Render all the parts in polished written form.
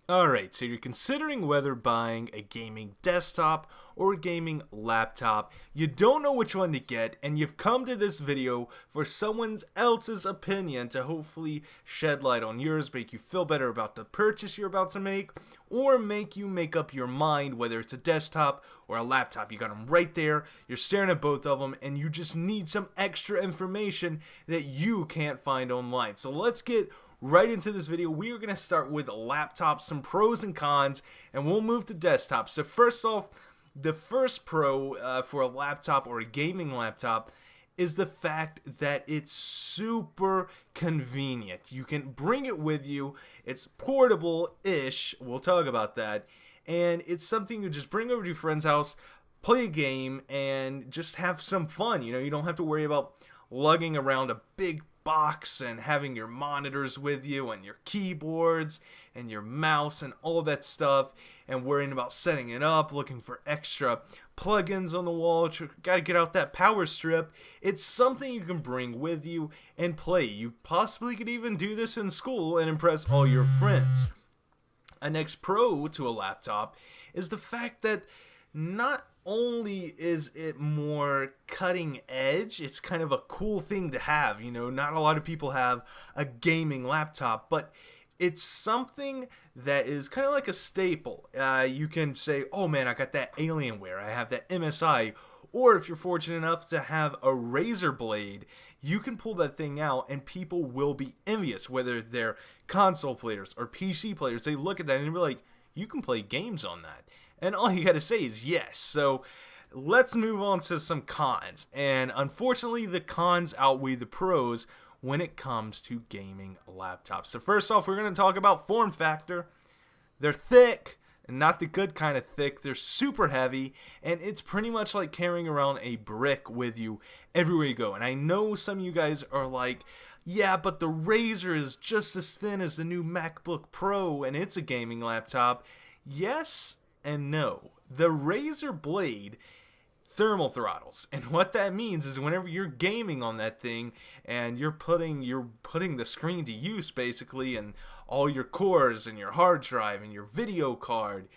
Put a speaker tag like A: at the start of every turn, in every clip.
A: Alright, so you're considering whether buying a gaming desktop or a gaming laptop. You don't know which one to get, and you've come to this video for someone else's opinion to hopefully shed light on yours, make you feel better about the purchase you're about to make, or make you make up your mind whether it's a desktop or a laptop. You got them right there, you're staring at both of them, and you just need some extra information that you can't find online. So let's get right into this video. We are going to start with laptops, some pros and cons, and we'll move to desktops. So first off, the first pro for a laptop or a gaming laptop is the fact that it's super convenient. You can bring it with you. It's portable-ish. We'll talk about that. And it's something you just bring over to your friend's house, play a game, and just have some fun. You know, you don't have to worry about lugging around a big box and having your monitors with you and your keyboards and your mouse and all that stuff and worrying about setting it up, looking for extra plugins on the wall. Gotta get out that power strip. It's something you can bring with you and play. You possibly could even do this in school and impress all your friends. A next pro to a laptop is the fact that not only is it more cutting edge, it's kind of a cool thing to have. You know, not a lot of people have a gaming laptop, but it's something that is kind of like a staple. You can say, oh man, I got that Alienware, I have that MSI, or if you're fortunate enough to have a Razer Blade, you can pull that thing out and people will be envious, whether they're console players or PC players. They look at that and they'll be like, you can play games on that. And all you gotta say is yes. So let's move on to some cons. And unfortunately, the cons outweigh the pros when it comes to gaming laptops. So first off, we're gonna talk about form factor. They're thick, and not the good kind of thick. They're super heavy, and it's pretty much like carrying around a brick with you everywhere you go. And I know some of you guys are like, yeah, but the Razer is just as thin as the new MacBook Pro, and it's a gaming laptop. Yes and no. The Razer Blade thermal throttles, and what that means is whenever you're gaming on that thing and you're putting the screen to use basically, and all your cores and your hard drive and your video card,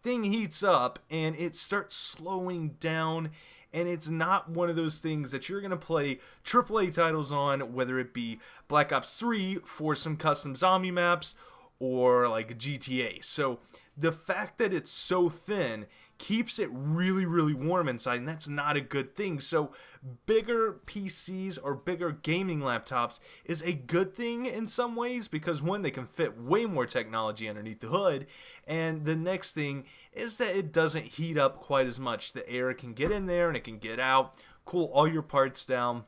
A: thing heats up and it starts slowing down. And it's not one of those things that you're going to play AAA titles on, whether it be Black Ops 3 for some custom zombie maps or like GTA. So the fact that it's so thin keeps it really, really warm inside, and that's not a good thing. So bigger PCs or bigger gaming laptops is a good thing in some ways because one, they can fit way more technology underneath the hood, and the next thing is that it doesn't heat up quite as much. The air can get in there and it can get out, cool all your parts down,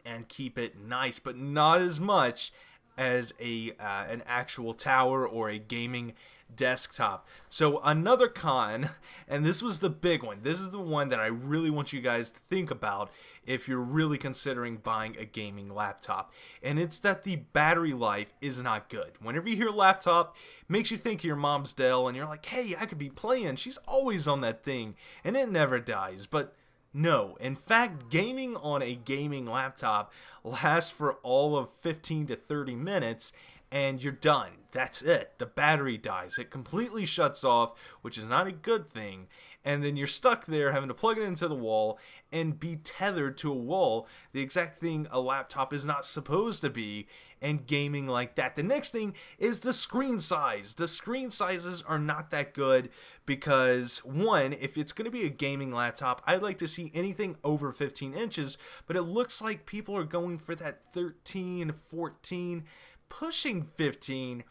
A: and keep it nice, but not as much as an actual tower or a gaming desktop. So another con, and this was the big one, this is the one that I really want you guys to think about if you're really considering buying a gaming laptop, and it's that the battery life is not good. Whenever you hear laptop, it makes you think of your mom's Dell, and you're like, hey, I could be playing, she's always on that thing, and it never dies. But no, in fact, gaming on a gaming laptop lasts for all of 15 to 30 minutes, and you're done. That's it. The battery dies. It completely shuts off, which is not a good thing. And then you're stuck there having to plug it into the wall and be tethered to a wall, the exact thing a laptop is not supposed to be, and gaming like that. The next thing is the screen size. The screen sizes are not that good because, one, if it's going to be a gaming laptop, I'd like to see anything over 15 inches, but it looks like people are going for that 13, 14, pushing 15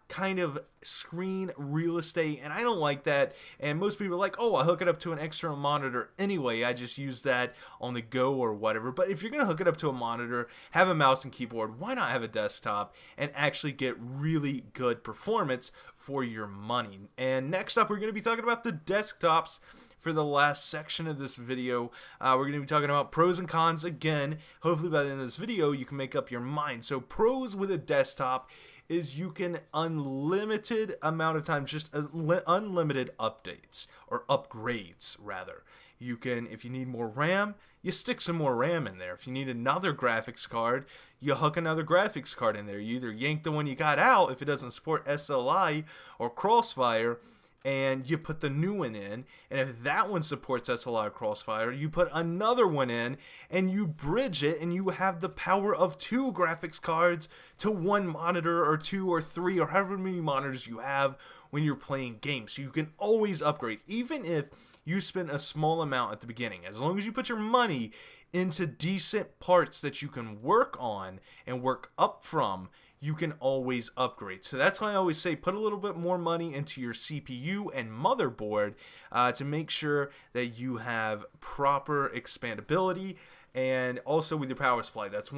A: kind of screen real estate, and I don't like that. And most people are like, oh, I hook it up to an external monitor anyway, I just use that on the go or whatever. But if you're gonna hook it up to a monitor, have a mouse and keyboard, why not have a desktop and actually get really good performance for your money? And next up, we're gonna be talking about the desktops for the last section of this video. We're going to be talking about pros and cons again. Hopefully by the end of this video you can make up your mind. So pros with a desktop is you can unlimited amount of times, just unlimited updates or upgrades rather. You can, if you need more RAM, you stick some more RAM in there. If you need another graphics card, you hook another graphics card in there. You either yank the one you got out if it doesn't support SLI or Crossfire, and you put the new one in, and if that one supports SLI or Crossfire, you put another one in, and you bridge it, and you have the power of 2 graphics cards to 1 monitor, or 2 or 3, or however many monitors you have when you're playing games. So you can always upgrade, even if you spend a small amount at the beginning. As long as you put your money into decent parts that you can work on and work up from, you can always upgrade. So that's why I always say put a little bit more money into your CPU and motherboard to make sure that you have proper expandability, and also with your power supply. That's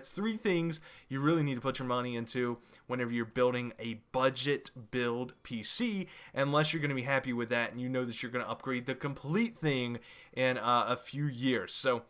A: 3 things you really need to put your money into whenever you're building a budget build PC, unless you're going to be happy with that and you know that you're going to upgrade the complete thing in a few years. So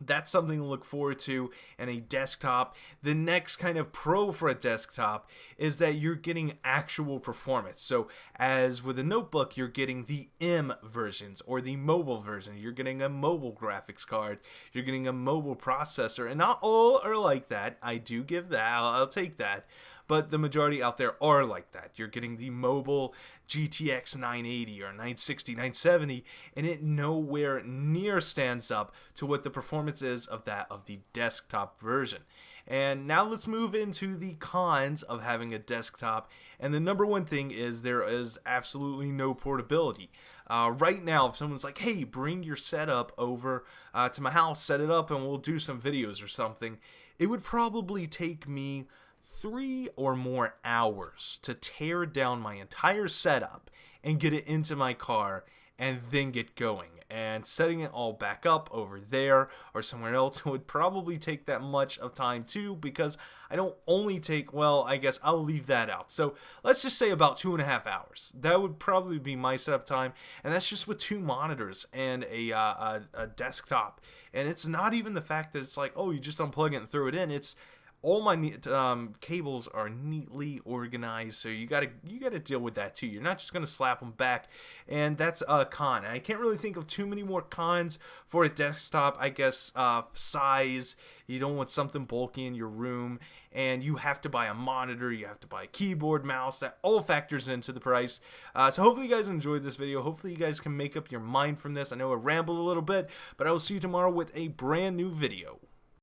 A: that's something to look forward to in a desktop. The next kind of pro for a desktop is that you're getting actual performance. So as with a notebook, you're getting the M versions or the mobile version. You're getting a mobile graphics card. You're getting a mobile processor. And not all are like that. I do give that. I'll take that. But the majority out there are like that. You're getting the mobile GTX 980 or 960, 970, and it nowhere near stands up to what the performance is of that of the desktop version. And now let's move into the cons of having a desktop. And the number one thing is there is absolutely no portability. Right now, if someone's like, hey, bring your setup over to my house, set it up, and we'll do some videos or something, it would probably take me 3 or more hours to tear down my entire setup and get it into my car and then get going. And setting it all back up over there or somewhere else would probably take that much of time too, because I don't only take, well, I guess I'll leave that out. So let's just say about 2.5 hours. That would probably be my setup time, and that's just with 2 monitors and a desktop. And it's not even the fact that it's like, oh, you just unplug it and throw it in. It's all my cables are neatly organized, so you gotta deal with that too. You're not just gonna slap them back, and that's a con. And I can't really think of too many more cons for a desktop. I guess size. You don't want something bulky in your room, and you have to buy a monitor. You have to buy a keyboard, mouse. That all factors into the price. So hopefully you guys enjoyed this video. Hopefully you guys can make up your mind from this. I know I rambled a little bit, but I will see you tomorrow with a brand new video.